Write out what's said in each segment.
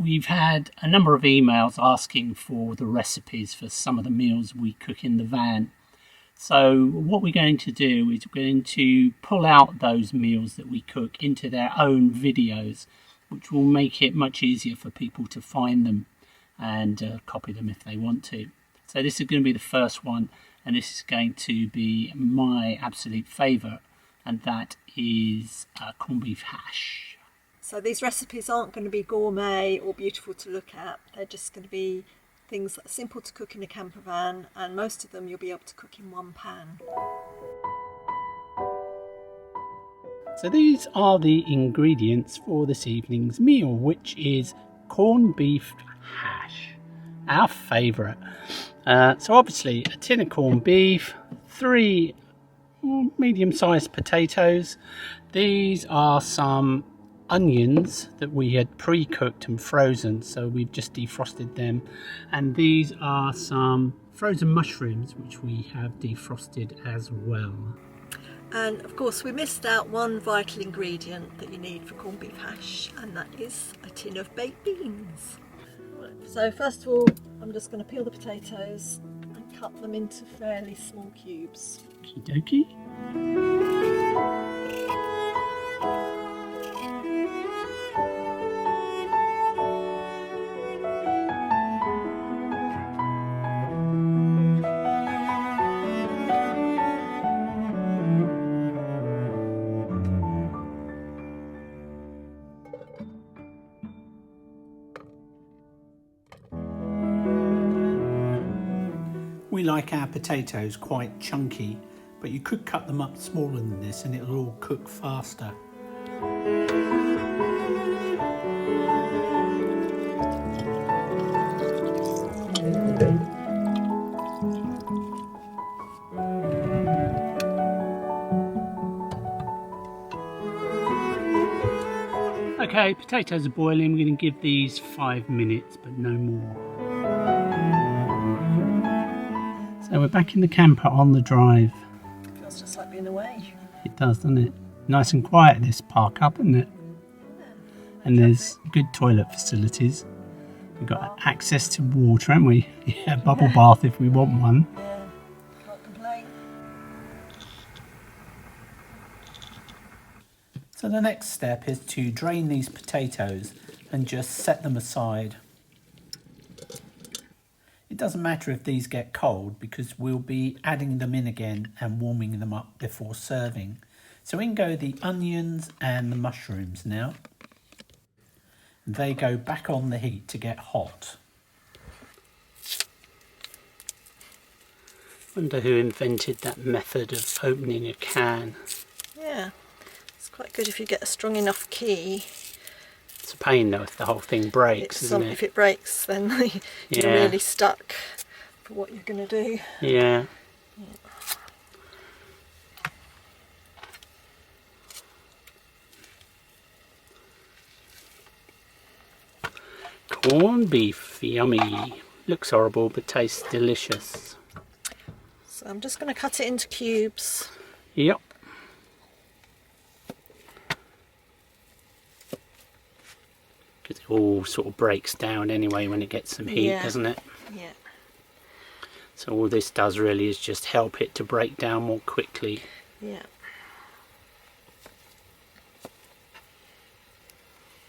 we've had a number of emails asking for the recipes for some of the meals we cook in the van. So what we're going to do is we're going to pull out those meals that we cook into their own videos, which will make it much easier for people to find them and copy them if they want to. So this is going to be the first one, and this is going to be my absolute favourite, and that is corned beef hash. So these recipes aren't going to be gourmet or beautiful to look at. They're just going to be things that are simple to cook in a camper van, and most of them you'll be able to cook in one pan. So these are the ingredients for this evening's meal, which is corned beef hash, our favourite. So obviously a tin of corned beef, 3 medium-sized potatoes. These are some onions that we had pre-cooked and frozen, so we've just defrosted them, and these are some frozen mushrooms which we have defrosted as well. And of course we missed out one vital ingredient that you need for corned beef hash, and that is a tin of baked beans. So first of all, I'm just going to peel the potatoes and cut them into fairly small cubes. Okie dokie. We like our potatoes quite chunky, but you could cut them up smaller than this and it'll all cook faster. Okay, potatoes are boiling. We're going to give these 5 minutes, but no more. So we're back in the camper on the drive. Feels just like being away. It does, doesn't it? Nice and quiet, this park up, isn't it? Yeah. And there's good toilet facilities. We've got access to water, haven't we? Yeah, bubble bath if we want one. Yeah, can't complain. So the next step is to drain these potatoes and just set them aside. It doesn't matter if these get cold because we'll be adding them in again and warming them up before serving. So in go the onions and the mushrooms now. They go back on the heat to get hot. Wonder who invented that method of opening a can. Yeah, it's quite good if you get a strong enough key. It's a pain though if the whole thing breaks, isn't it? If it breaks, then you're really stuck for what you're going to do. Yeah. Corned beef, yummy. Looks horrible but tastes delicious. So I'm just going to cut it into cubes. Yep. Because it all sort of breaks down anyway when it gets some heat, doesn't it? Yeah. So all this does really is just help it to break down more quickly. Yeah.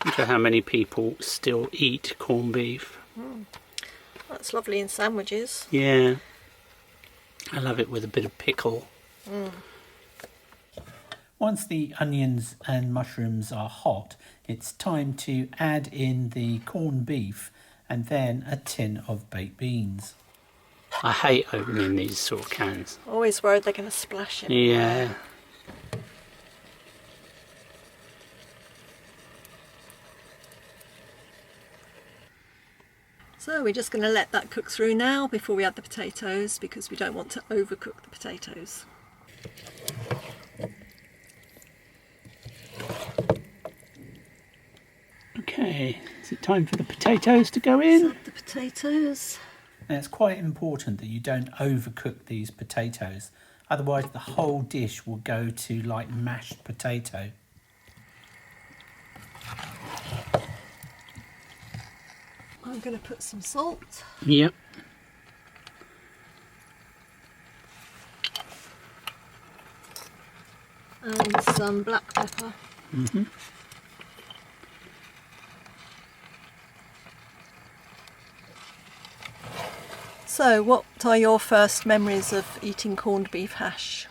I wonder how many people still eat corned beef. That's lovely in sandwiches. Yeah. I love it with a bit of pickle. Once the onions and mushrooms are hot, it's time to add in the corned beef and then a tin of baked beans. I hate opening these sort of cans. Always worried they're going to splash everywhere. Yeah. So we're just going to let that cook through now before we add the potatoes, because we don't want to overcook the potatoes. Okay, is it time for the potatoes to go in? Add the potatoes. Now it's quite important that you don't overcook these potatoes, otherwise the whole dish will go to like mashed potato. I'm going to put some salt. Yep. And some black pepper. Mm-hmm. So, what are your first memories of eating corned beef hash?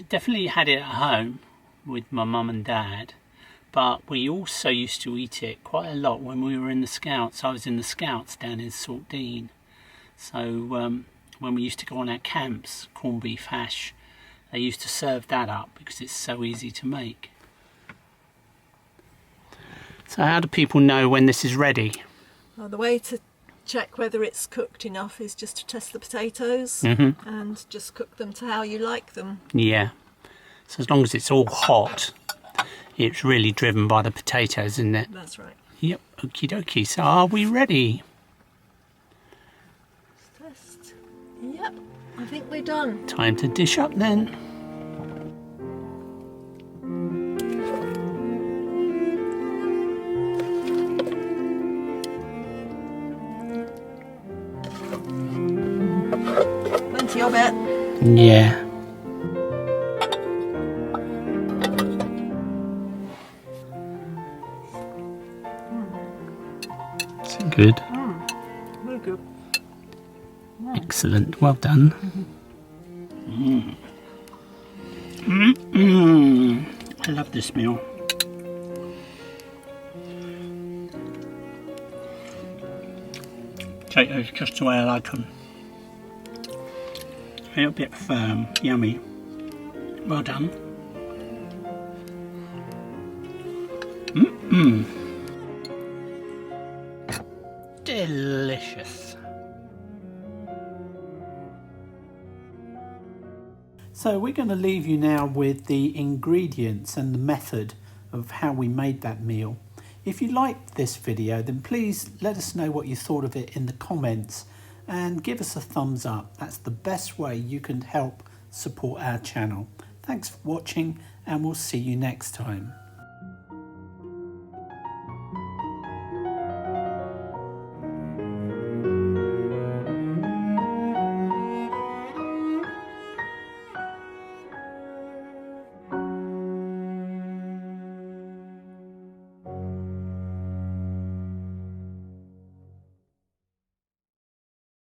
Definitely had it at home with my mum and dad, but we also used to eat it quite a lot when we were in the Scouts. I was in the Scouts down in Saltdean, so when we used to go on our camps, corned beef hash, they used to serve that up because it's so easy to make. So how do people know when this is ready? Well, the way to check whether it's cooked enough is just to test the potatoes and just cook them to how you like them. Yeah, so as long as it's all hot, it's really driven by the potatoes, isn't it? That's right. Yep, okie dokie. So are we ready? Let's test. Yep, I think we're done. Time to dish up then. Plenty of it. Yeah. Is it good? Very good. Excellent. Well done. I love this meal. Potatoes just the way I like them. A little bit firm, yummy. Well done. Delicious. So we're going to leave you now with the ingredients and the method of how we made that meal. If you liked this video, then please let us know what you thought of it in the comments and give us a thumbs up. That's the best way you can help support our channel. Thanks for watching, and we'll see you next time.